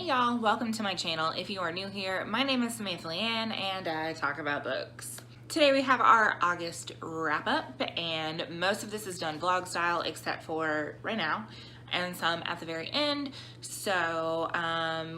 Hey y'all, welcome to my channel. If you are new here, my name is Samantha Leighanne and I talk about books. Today we have our August wrap up and most of this is done vlog style except for right now and some at the very end. So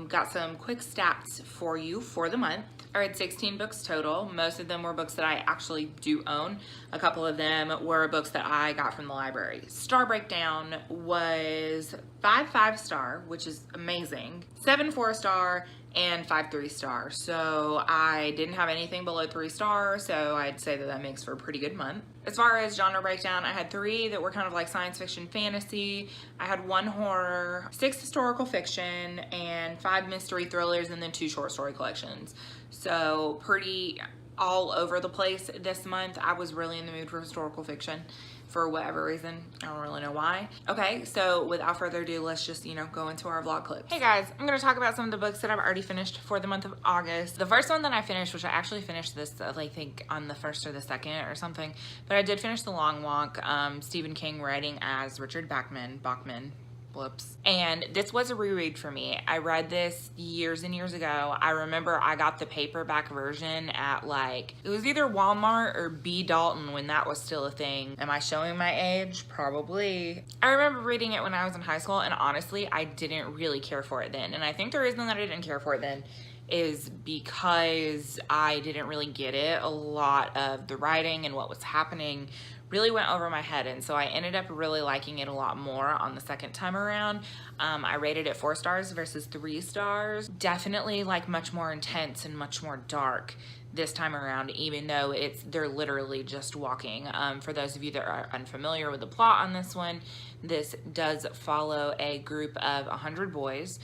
got some quick stats for you for the month. I read 16 books total. Most of them were books that I actually do own. A couple of them were books that I got from the library. Star breakdown was 5 5-star, which is amazing, 7 4-star, and 5 3-star. So I didn't have anything below 3 stars, so I'd say that that makes for a pretty good month. As far as genre breakdown, I had 3 that were kind of like science fiction fantasy. I had 1 horror, 6 historical fiction, and 5 mystery thrillers, and then 2 short story collections. So pretty all over the place this month. I was really in the mood for historical fiction for whatever reason. I don't really know why. Okay, so without further ado, let's just, go into our vlog clips. Hey guys, I'm gonna talk about some of the books that I've already finished for the month of August. The first one that I finished, which I actually finished this, I think on the 1st or the 2nd or something, but I did finish The Long Walk, Stephen King writing as Richard Bachman. Whoops. And this was a reread for me. I read this years and years ago. I remember I got the paperback version at it was either Walmart or B. Dalton when that was still a thing. Am I showing my age? Probably. I remember reading it when I was in high school and honestly, I didn't really care for it then. And I think the reason that I didn't care for it then is because I didn't really get it. A lot of the writing and what was happening really went over my head, and so I ended up really liking it a lot more on the second time around. I rated it 4 stars versus 3 stars. Definitely much more intense and much more dark this time around, even though they're literally just walking. For those of you that are unfamiliar with the plot on this one, this does follow a group of 100 boys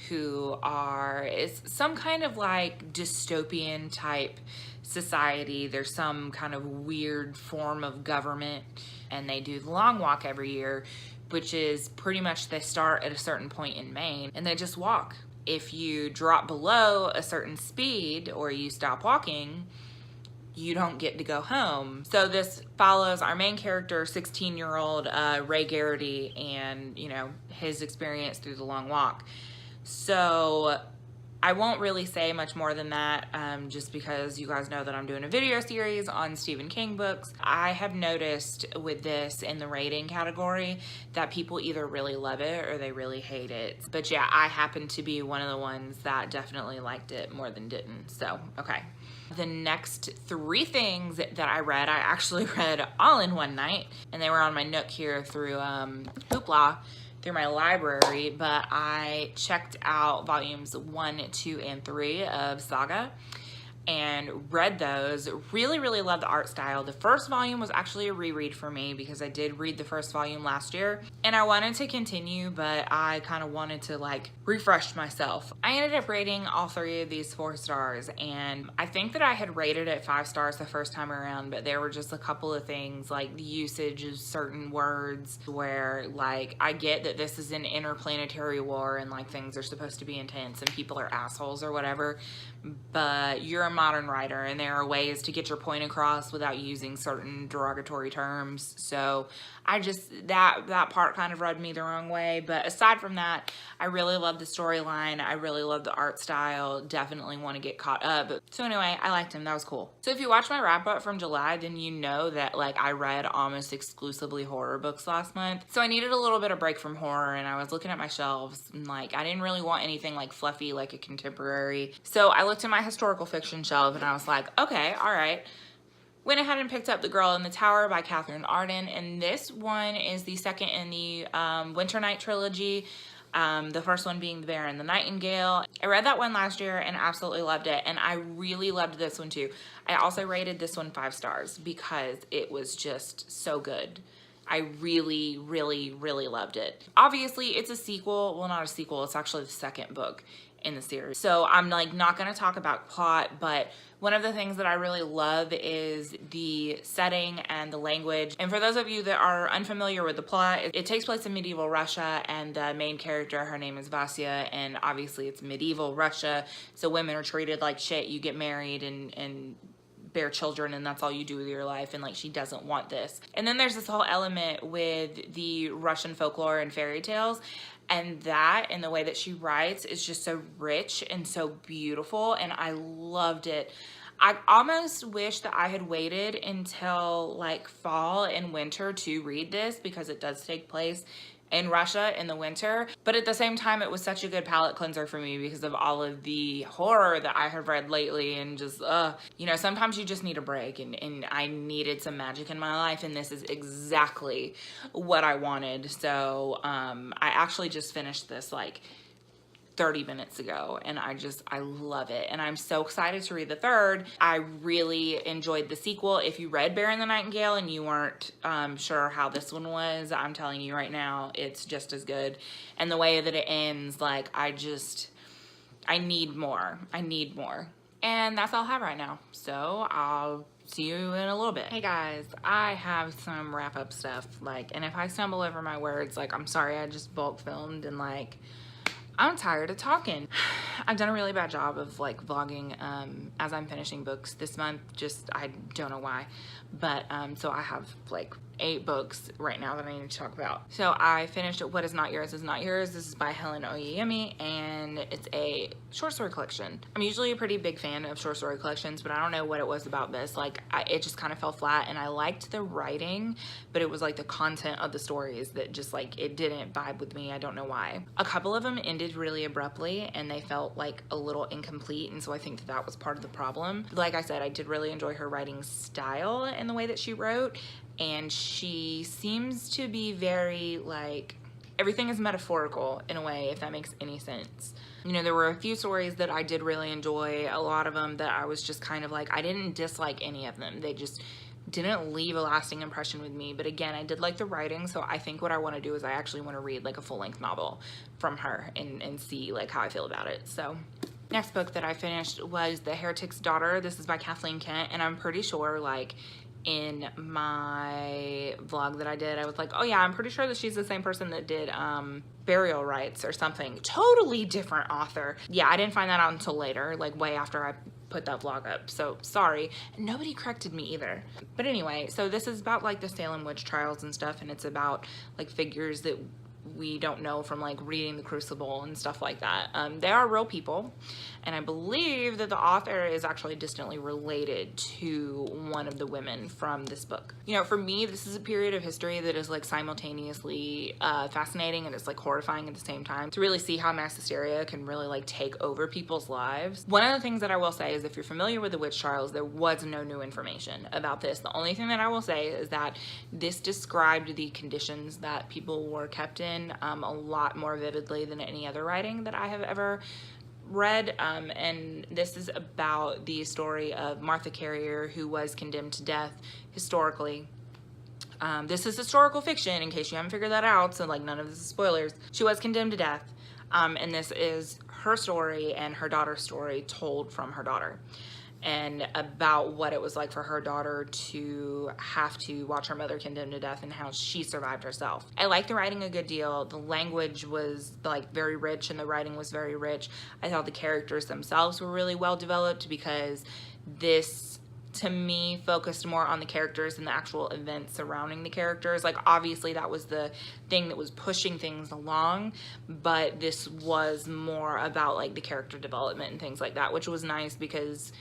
who is some kind of dystopian type society. There's some kind of weird form of government and they do the long walk every year, which is pretty much they start at a certain point in Maine and they just walk. If you drop below a certain speed or you stop walking, you don't get to go home. So this follows our main character, 16-year-old Ray Garrity, and his experience through the long walk. So I won't really say much more than that, just because you guys know that I'm doing a video series on Stephen King books. I have noticed with this in the rating category that people either really love it or they really hate it. But yeah, I happen to be one of the ones that definitely liked it more than didn't. So, okay. The next 3 things that I read, I actually read all in one night, and they were on my Nook here through Hoopla, through my library, but I checked out volumes 1, 2, and 3 of Saga and read those. Really loved the art style. The first volume was actually a reread for me because I did read the first volume last year and I wanted to continue, but I kind of wanted to refresh myself. I ended up rating all 3 of these 4 stars, and I think that I had rated it 5 stars the first time around, but there were just a couple of things like the usage of certain words where I get that this is an interplanetary war and things are supposed to be intense and people are assholes or whatever, but you're a modern writer and there are ways to get your point across without using certain derogatory terms. So I just, that part kind of rubbed me the wrong way. But aside from that, I really love the storyline. I really love the art style. Definitely want to get caught up. So anyway, I liked him. That was cool. So if you watch my wrap up from July, then you know that I read almost exclusively horror books last month. So I needed a little bit of break from horror, and I was looking at my shelves and I didn't really want anything fluffy like a contemporary. So I looked at my historical fiction shelf and I was like, okay, all right. Went ahead and picked up The Girl in the Tower by Catherine Arden, and this one is the second in the Winter Night trilogy. The first one being The Bear and the Nightingale. I read that one last year and absolutely loved it, and I really loved this one too. I also rated this one 5 stars because it was just so good. I really loved it. Obviously, it's a sequel. Well, not a sequel. It's actually the 2nd book in the series. So I'm not going to talk about plot, but one of the things that I really love is the setting and the language. And for those of you that are unfamiliar with the plot, it takes place in medieval Russia, and the main character, her name is Vasya, and obviously it's medieval Russia, so women are treated like shit. You get married and bear children and that's all you do with your life, and like she doesn't want this. And then there's this whole element with the Russian folklore and fairy tales, and that and the way that she writes is just so rich and so beautiful, and I loved it. I almost wish that I had waited until like fall and winter to read this, because it does take place in Russia in the winter. But at the same time, it was such a good palate cleanser for me because of all of the horror that I have read lately, and just, you know, sometimes you just need a break, and I needed some magic in my life, and this is exactly what I wanted. So I actually just finished this like 30 minutes ago, and I love it, and I'm so excited to read the third. I really enjoyed the sequel. If you read Bear and the Nightingale and you weren't sure how this one was, I'm telling you right now, it's just as good. And the way that it ends, like, I need more. And that's all I have right now, so I'll see you in a little bit. Hey guys, I have some wrap up stuff, like, and if I stumble over my words, like, I'm sorry, I just bulk filmed, and like, I'm tired of talking. I've done a really bad job of like vlogging as I'm finishing books this month. Just, I don't know why. But so I have like 8 books right now that I need to talk about. So I finished What Is Not Yours Is Not Yours. This is by Helen Oyeyemi, and it's a short story collection. I'm usually a pretty big fan of short story collections, but I don't know what it was about this. Like, it just kind of fell flat, and I liked the writing, but it was like the content of the stories that just like, it didn't vibe with me. I don't know why. A couple of them ended really abruptly, and they felt like a little incomplete, and so I think that was part of the problem. Like I said, I did really enjoy her writing style and the way that she wrote, and she seems to be very like, everything is metaphorical in a way, if that makes any sense. You know, there were a few stories that I did really enjoy, a lot of them that I was just kind of like, I didn't dislike any of them. They just didn't leave a lasting impression with me. But again, I did like the writing, so I think what I want to do is I actually want to read like a full-length novel from her and see like how I feel about it. So next book that I finished was The Heretics Daughter. This is by Kathleen Kent, and I'm pretty sure like in my vlog that I did, I was like, oh yeah, I'm pretty sure that she's the same person that did Burial Rites or something. Totally different author. Yeah, I didn't find that out until later, like way after I put that vlog up, so sorry. Nobody corrected me either. But anyway, so this is about like the Salem witch trials and stuff, and it's about like figures that we don't know from like reading the Crucible and stuff like that. They are real people, and I believe that the author is actually distantly related to one of the women from this book. You know, for me, this is a period of history that is like simultaneously fascinating, and it's like horrifying at the same time, to really see how mass hysteria can really like take over people's lives. One of the things that I will say is, if you're familiar with the witch trials, there was no new information about this. The only thing that I will say is that this described the conditions that people were kept in a lot more vividly than any other writing that I have ever read, and this is about the story of Martha Carrier, who was condemned to death historically. This is historical fiction, in case you haven't figured that out, so like none of this is spoilers. She was condemned to death, and this is her story and her daughter's story told from her daughter, and about what it was like for her daughter to have to watch her mother condemned to death and how she survived herself. I liked the writing a good deal. The language was like very rich, and the writing was very rich. I thought the characters themselves were really well developed, because this, to me, focused more on the characters and the actual events surrounding the characters. Like, obviously that was the thing that was pushing things along, but this was more about like the character development and things like that, which was nice, because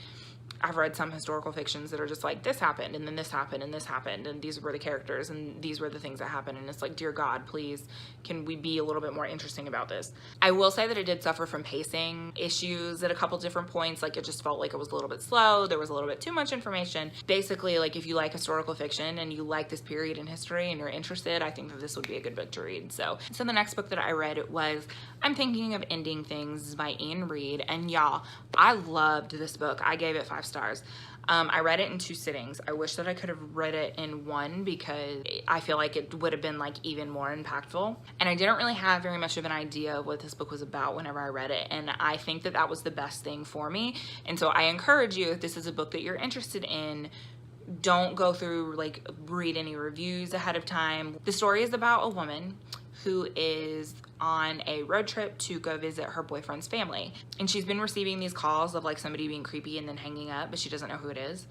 I've read some historical fictions that are just like, this happened, and then this happened, and this happened, and these were the characters, and these were the things that happened, and it's like, dear God, please, can we be a little bit more interesting about this? I will say that it did suffer from pacing issues at a couple different points. Like, it just felt like it was a little bit slow. There was a little bit too much information. Basically, like, if you like historical fiction and you like this period in history and you're interested, I think that this would be a good book to read. So the next book that I read was I'm Thinking of Ending Things by Ian Reid, and y'all, I loved this book. I gave it 5 stars. I read it in 2 sittings. I wish that I could have read it in 1, because I feel like it would have been like even more impactful. And I didn't really have very much of an idea of what this book was about whenever I read it, and I think that that was the best thing for me. And so I encourage you, if this is a book that you're interested in, don't go through, like, read any reviews ahead of time. The story is about a woman who is on a road trip to go visit her boyfriend's family, and she's been receiving these calls of like somebody being creepy and then hanging up, but she doesn't know who it is.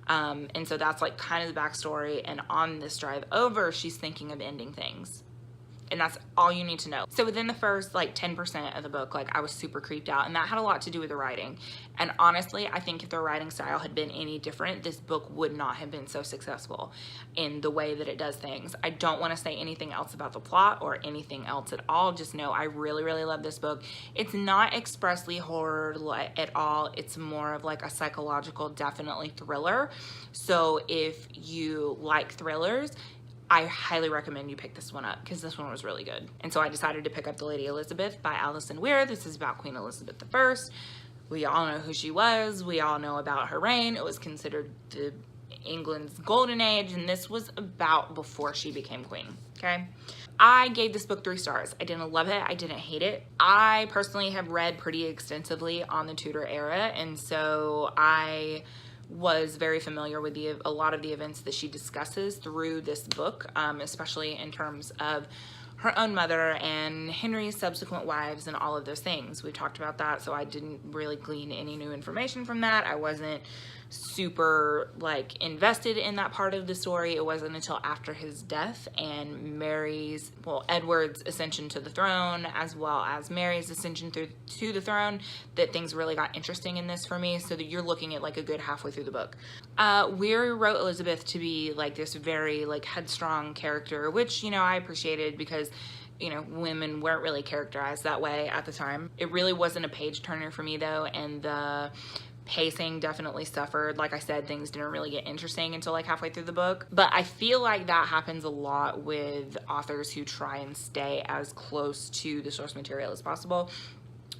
And so that's like kind of the backstory. And on this drive over, she's thinking of ending things. And that's all you need to know. So within the first like 10% of the book, like I was super creeped out, and that had a lot to do with the writing. And honestly, I think if their writing style had been any different, this book would not have been so successful in the way that it does things. I don't want to say anything else about the plot or anything else at all. Just know I really, really love this book. It's not expressly horror at all. It's more of like a psychological, definitely thriller. So if you like thrillers, I highly recommend you pick this one up because this one was really good. And so I decided to pick up The Lady Elizabeth by Alison Weir. This is about Queen Elizabeth I. We all know who she was. We all know about her reign. It was considered England's golden age, and this was about before she became queen, okay? I gave this book 3 stars. I didn't love it. I didn't hate it. I personally have read pretty extensively on the Tudor era, and so I was very familiar with a lot of the events that she discusses through this book, especially in terms of her own mother and Henry's subsequent wives and all of those things. We talked about that, so I didn't really glean any new information from that. I wasn't super like invested in that part of the story. It wasn't until after his death and Edward's ascension to the throne, as well as Mary's ascension to the throne, that things really got interesting in this for me. So that you're looking at like a good halfway through the book. Weir wrote Elizabeth to be like this very like headstrong character, which, you know, I appreciated because, you know, women weren't really characterized that way at the time. It really wasn't a page turner for me though, and the pacing definitely suffered. Like I said, things didn't really get interesting until like halfway through the book. But I feel like that happens a lot with authors who try and stay as close to the source material as possible.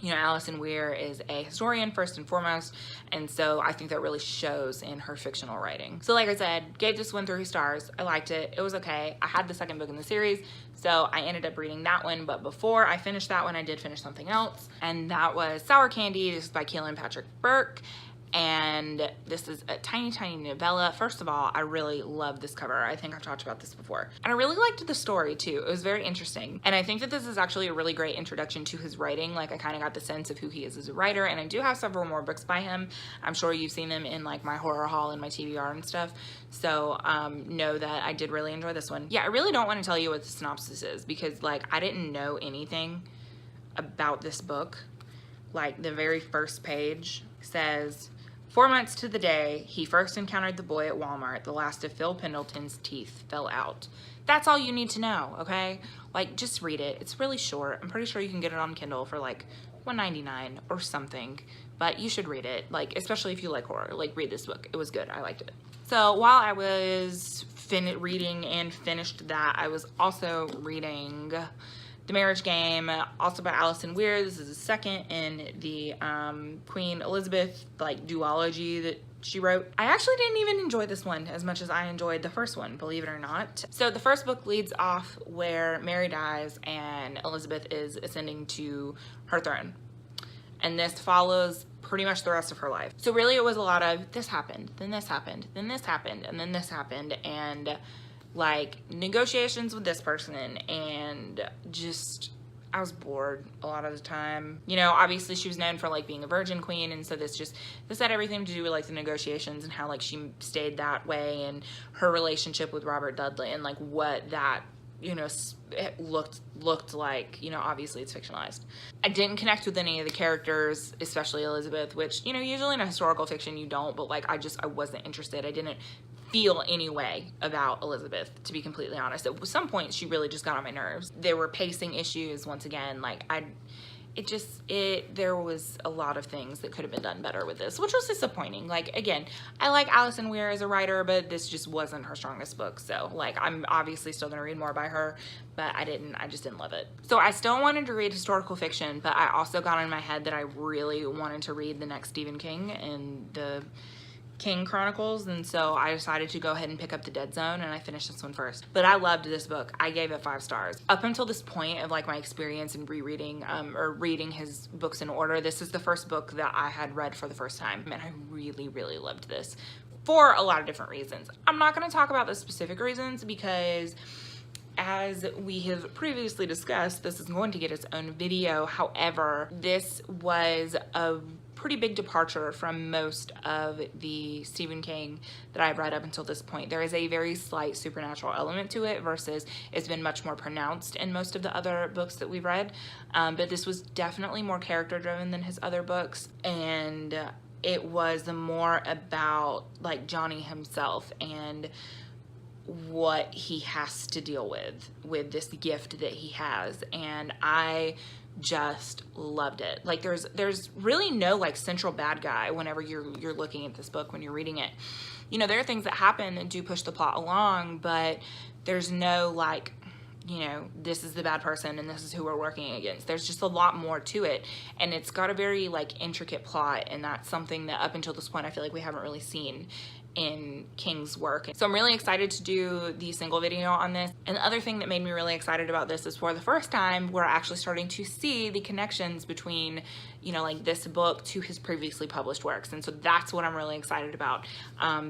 You know, Alison Weir is a historian first and foremost, and so I think that really shows in her fictional writing. So like I said, gave this one 3 stars. I liked it. It was okay. I had the second book in the series, so I ended up reading that one, but before I finished that one, I did finish something else, and that was Sour Candy. This is by Keelan Patrick Burke. And this is a tiny, tiny novella. First of all, I really love this cover. I think I've talked about this before. And I really liked the story too. It was very interesting. And I think that this is actually a really great introduction to his writing. Like I kind of got the sense of who he is as a writer. And I do have several more books by him. I'm sure you've seen them in like my horror haul and my TBR and stuff. So know that I did really enjoy this one. Yeah, I really don't want to tell you what the synopsis is because like I didn't know anything about this book. Like the very first page says, 4 months to the day he first encountered the boy at Walmart, the last of Phil Pendleton's teeth fell out. That's all you need to know, okay? Like, just read it. It's really short. I'm pretty sure you can get it on Kindle for like $1.99 or something, but you should read it, like, especially if you like horror. Like, read this book. It was good. I liked it. So while I was reading and finished that, I was also reading The Marriage Game, also by Alison Weir. This is the second in the Queen Elizabeth like duology that she wrote. I actually didn't even enjoy this one as much as I enjoyed the first one, believe it or not. So the first book leads off where Mary dies and Elizabeth is ascending to her throne. And this follows pretty much the rest of her life. So really it was a lot of this happened, then this happened, then this happened, and then this happened, and like negotiations with this person, and just I was bored a lot of the time. You know, obviously she was known for like being a virgin queen, and so this had everything to do with like the negotiations and how like she stayed that way, and her relationship with Robert Dudley, and like what that, you know, it looked like. You know, obviously it's fictionalized. I didn't connect with any of the characters, especially Elizabeth, which, you know, usually in a historical fiction you don't, but like I wasn't interested. I didn't feel any way about Elizabeth, to be completely honest. At some point she really just got on my nerves. There were pacing issues once again. Like there was a lot of things that could have been done better with this, which was disappointing. Like, again, I like Alison Weir as a writer, but this just wasn't her strongest book. So like, I'm obviously still gonna read more by her, but I just didn't love it. So I still wanted to read historical fiction, but I also got in my head that I really wanted to read the next Stephen King and the King Chronicles, and so I decided to go ahead and pick up The Dead Zone, and I finished this one first. But I loved this book. I gave it 5 stars. Up until this point of like my experience in rereading or reading his books in order, this is the first book that I had read for the first time, and I really, really loved this for a lot of different reasons. I'm not going to talk about the specific reasons because, as we have previously discussed, this is going to get its own video. However, this was a pretty big departure from most of the Stephen King that I've read up until this point. There is a very slight supernatural element to it versus it's been much more pronounced in most of the other books that we've read. But this was definitely more character driven than his other books, and it was more about like Johnny himself and what he has to deal with this gift that he has. And I just loved it. Like there's really no like central bad guy whenever you're looking at this book, when you're reading it. You know, there are things that happen and do push the plot along, but there's no like, you know, this is the bad person and this is who we're working against. There's just a lot more to it, and it's got a very like intricate plot, and that's something that up until this point I feel like we haven't really seen in King's work. So I'm really excited to do the single video on this. And the other thing that made me really excited about this is, for the first time, we're actually starting to see the connections between, you know, like this book to his previously published works. And so that's what I'm really excited about.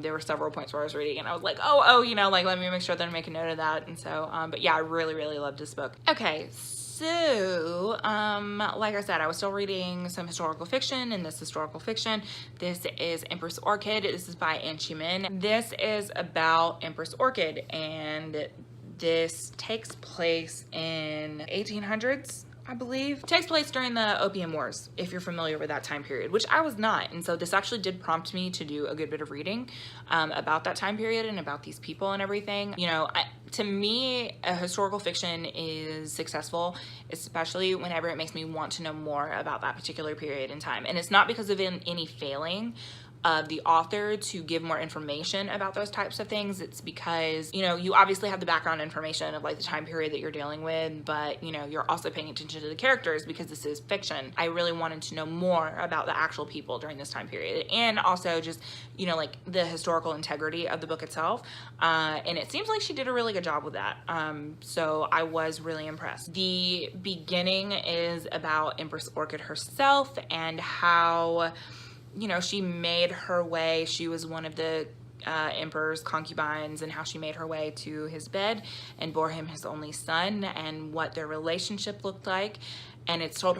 There were several points where I was reading and I was like, oh, you know, like let me make sure that I make a note of that. And so, but yeah, I really loved this book. Okay, so, like I said, I was still reading some historical fiction, and this historical fiction, this is Empress Orchid. This is by Anchi Min. This is about Empress Orchid, and this takes place in 1800s. I believe. It takes place during the Opium Wars, if you're familiar with that time period, which I was not. And so this actually did prompt me to do a good bit of reading about that time period and about these people and everything. You know, to me, a historical fiction is successful, especially whenever it makes me want to know more about that particular period in time. And it's not because of any failing of the author to give more information about those types of things. It's because, you know, you obviously have the background information of like the time period that you're dealing with, but you know, you're also paying attention to the characters because this is fiction. I really wanted to know more about the actual people during this time period, and also just, you know, like the historical integrity of the book itself. And it seems like she did a really good job with that. So I was really impressed. The beginning is about Empress Orchid herself and how, you know, she made her way. She was one of the emperor's concubines, and how she made her way to his bed and bore him his only son, and what their relationship looked like. And it's told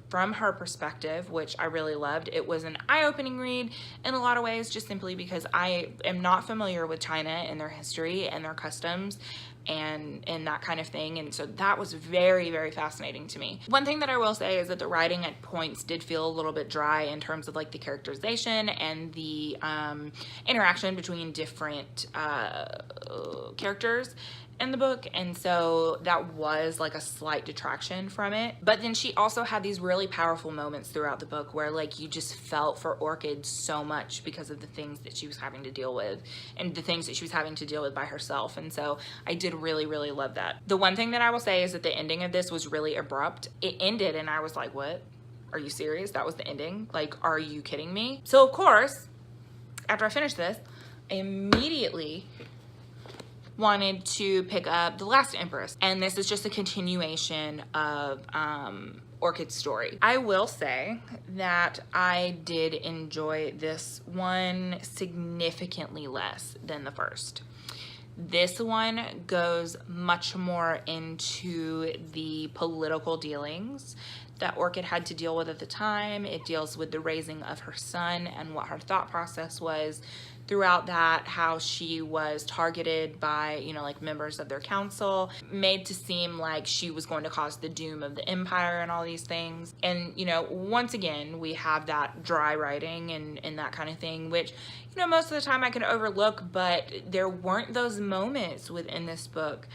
from her perspective, which I really loved. It was an eye-opening read in a lot of ways, just simply because I am not familiar with China and their history and their customs and that kind of thing. And so that was very fascinating to me. One thing that I will say is that the writing at points did feel a little bit dry in terms of like the characterization and the interaction between different characters in the book, and so that was like a slight detraction from it. But then she also had these really powerful moments throughout the book where like you just felt for Orchid so much because of the things that she was having to deal with and the things that she was having to deal with by herself. And so I did really love that. The one thing that I will say is that the ending of this was really abrupt. It ended and I was like, what? Are you serious? That was the ending? Like, are you kidding me? So of course, after I finished this, I immediately wanted to pick up The Last Empress, and this is just a continuation of Orchid's story. I will say that I did enjoy this one significantly less than the first. This one goes much more into the political dealings that Orchid had to deal with at the time. It deals with the raising of her son and what her thought process was throughout that, how she was targeted by, you know, like members of their council, made to seem like she was going to cause the doom of the empire and all these things. And, you know, once again, we have that dry writing and that kind of thing, which, you know, most of the time I can overlook, but there weren't those moments within this book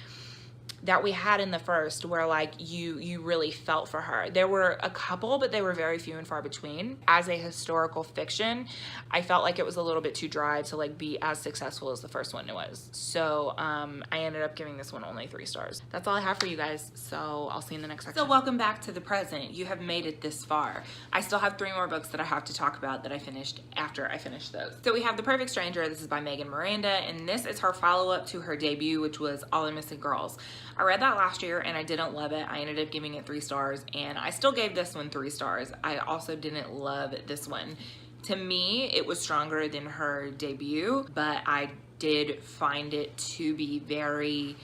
that we had in the first where like you really felt for her. There were a couple, but they were very few and far between. As a historical fiction, I felt like it was a little bit too dry to like be as successful as the first one was. So I ended up giving this one only 3 stars. That's all I have for you guys, so I'll see you in the next section. So welcome back to the present. You have made it this far. I still have 3 more books that I have to talk about that I finished after I finished those. So we have The Perfect Stranger. This is by Megan Miranda, and this is her follow-up to her debut, which was All the Missing Girls. I read that last year and I didn't love it. I ended up giving it 3 stars, and I still gave this one 3 stars. I also didn't love this one. To me, it was stronger than her debut, but I did find it to be very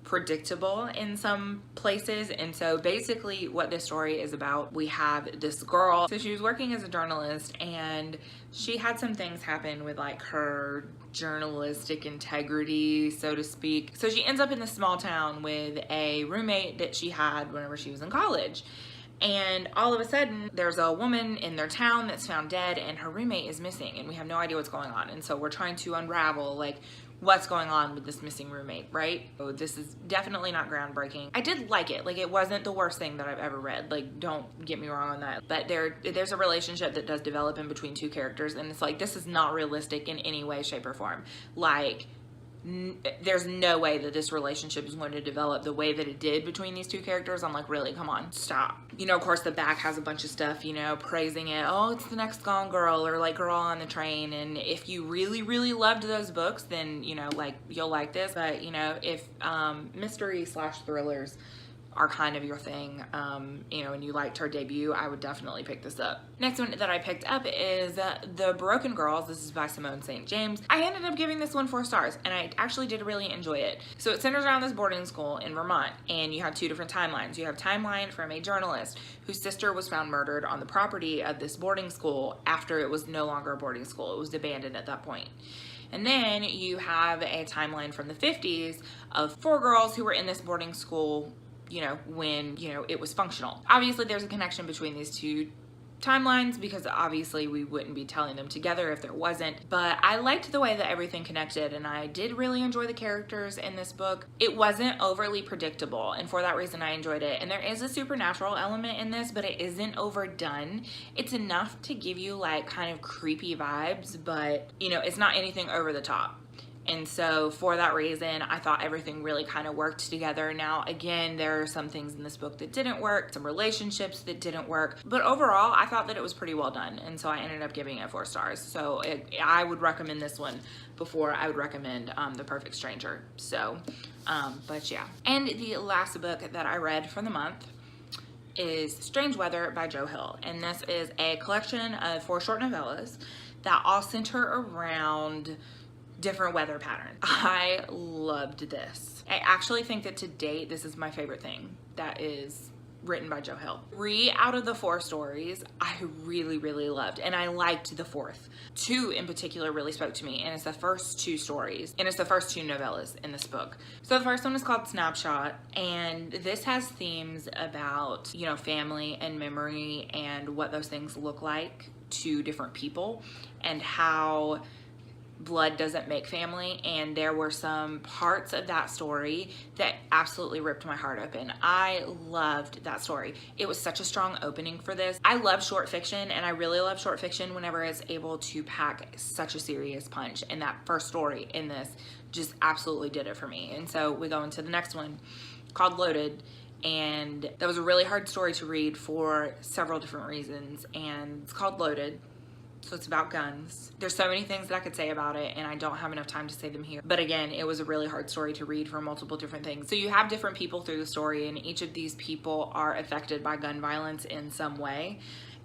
predictable in some places. And so basically what this story is about, we have this girl, so she was working as a journalist, and she had some things happen with like her journalistic integrity, so to speak. So she ends up in this small town with a roommate that she had whenever she was in college. And all of a sudden, there's a woman in their town that's found dead, and her roommate is missing, and we have no idea what's going on. And so we're trying to unravel, like, what's going on with this missing roommate, right? So this is definitely not groundbreaking. I did like it. Like, it wasn't the worst thing that I've ever read. Like, don't get me wrong on that. But there's a relationship that does develop in between two characters, and it's like, this is not realistic in any way, shape, or form. Like, there's no way that this relationship is going to develop the way that it did between these two characters. I'm like, really, come on, stop. You know, of course, the back has a bunch of stuff, you know, praising it. Oh, it's the next Gone Girl, or like Girl on the Train. And if you really, really loved those books, then, you know, like, you'll like this. But, you know, if mystery / thrillers are kind of your thing, you know, and you liked her debut, I would definitely pick this up. Next one that I picked up is The Broken Girls. This is by Simone St. James. I ended up giving this one 4 stars, and I actually did really enjoy it. So it centers around this boarding school in Vermont, and you have 2 different timelines. You have a timeline from a journalist whose sister was found murdered on the property of this boarding school after it was no longer a boarding school. It was abandoned at that point. And then you have a timeline from the 50s of 4 girls who were in this boarding school, you know, when, you know, it was functional. Obviously, there's a connection between these 2 timelines, because obviously we wouldn't be telling them together if there wasn't. But I liked the way that everything connected, and I did really enjoy the characters in this book. It wasn't overly predictable, and for that reason I enjoyed it. And there is a supernatural element in this, but it isn't overdone. It's enough to give you like kind of creepy vibes, but, you know, it's not anything over the top. And so for that reason, I thought everything really kind of worked together. Now, again, there are some things in this book that didn't work, some relationships that didn't work, but overall, I thought that it was pretty well done. And so I ended up giving it 4 stars. So I would recommend this one before I would recommend The Perfect Stranger. So, but yeah. And the last book that I read for the month is Strange Weather by Joe Hill. And this is a collection of 4 short novellas that all center around different weather patterns. I loved this. I actually think that to date, this is my favorite thing that is written by Joe Hill. 3 out of the 4 stories I really, really loved, and I liked the 4th. 2 in particular really spoke to me, and it's the first 2 stories, and it's the first 2 novellas in this book. So the first one is called Snapshot, and this has themes about, you know, family and memory and what those things look like to different people, and how blood doesn't make family. And there were some parts of that story that absolutely ripped my heart open. I loved that story. It was such a strong opening for this. I love short fiction, and I really love short fiction whenever it's able to pack such a serious punch, and that first story in this just absolutely did it for me. And so we go into the next one called Loaded, and that was a really hard story to read for several different reasons, and it's called Loaded. So it's about guns. There's so many things that I could say about it, and I don't have enough time to say them here. But again, it was a really hard story to read for multiple different things. So you have different people through the story, and each of these people are affected by gun violence in some way.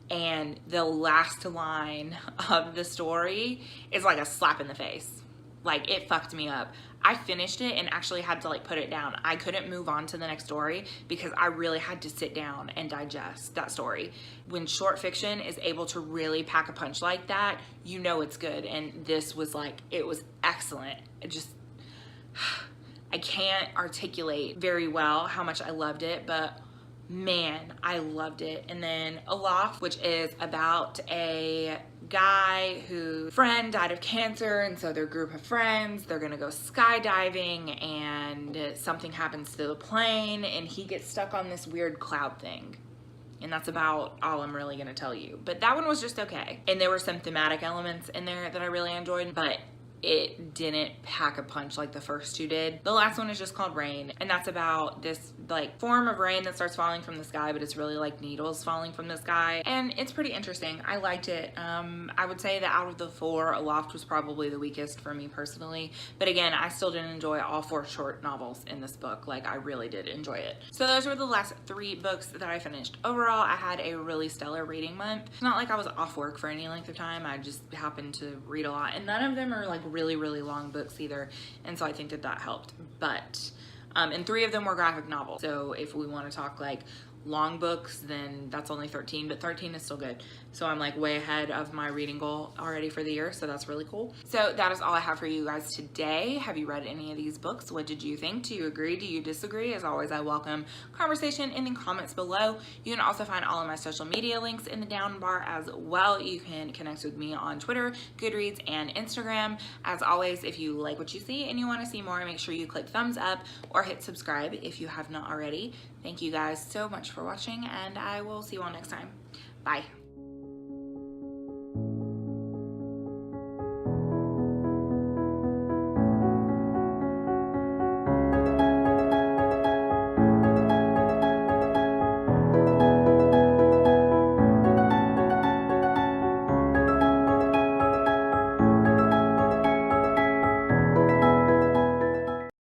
And the last line of the story is like a slap in the face. Like, it fucked me up. I finished it and actually had to like put it down. I couldn't move on to the next story because I really had to sit down and digest that story. When short fiction is able to really pack a punch like that, you know it's good. And this was like, it was excellent. It just, I can't articulate very well how much I loved it, but man, I loved it. And then Aloft, which is about a guy whose friend died of cancer, and so their group of friends, they're gonna go skydiving, and something happens to the plane, and he gets stuck on this weird cloud thing. And that's about all I'm really gonna tell you. But that one was just okay. And there were some thematic elements in there that I really enjoyed, but it didn't pack a punch like the first 2 did. The last one is just called Rain, and that's about this like form of rain that starts falling from the sky, but it's really like needles falling from the sky, and it's pretty interesting. I liked it. I would say that out of the 4, Aloft was probably the weakest for me personally, but again, I still did enjoy all 4 short novels in this book. Like, I really did enjoy it. So those were the last 3 books that I finished. Overall, I had a really stellar reading month. It's not like I was off work for any length of time. I just happened to read a lot, and none of them are like really, really long books either, and so I think that that helped. But and 3 of them were graphic novels. So if we want to talk like long books, then that's only 13, but 13 is still good. So I'm like way ahead of my reading goal already for the year, so that's really cool. So that is all I have for you guys today. Have you read any of these books? What did you think? Do you agree? Do you disagree? As always, I welcome conversation in the comments below. You can also find all of my social media links in the down bar as well. You can connect with me on Twitter, Goodreads, and Instagram. As always, if you like what you see and you want to see more, make sure you click thumbs up or hit subscribe if you have not already. Thank you guys so much for watching, and I will see you all next time. Bye.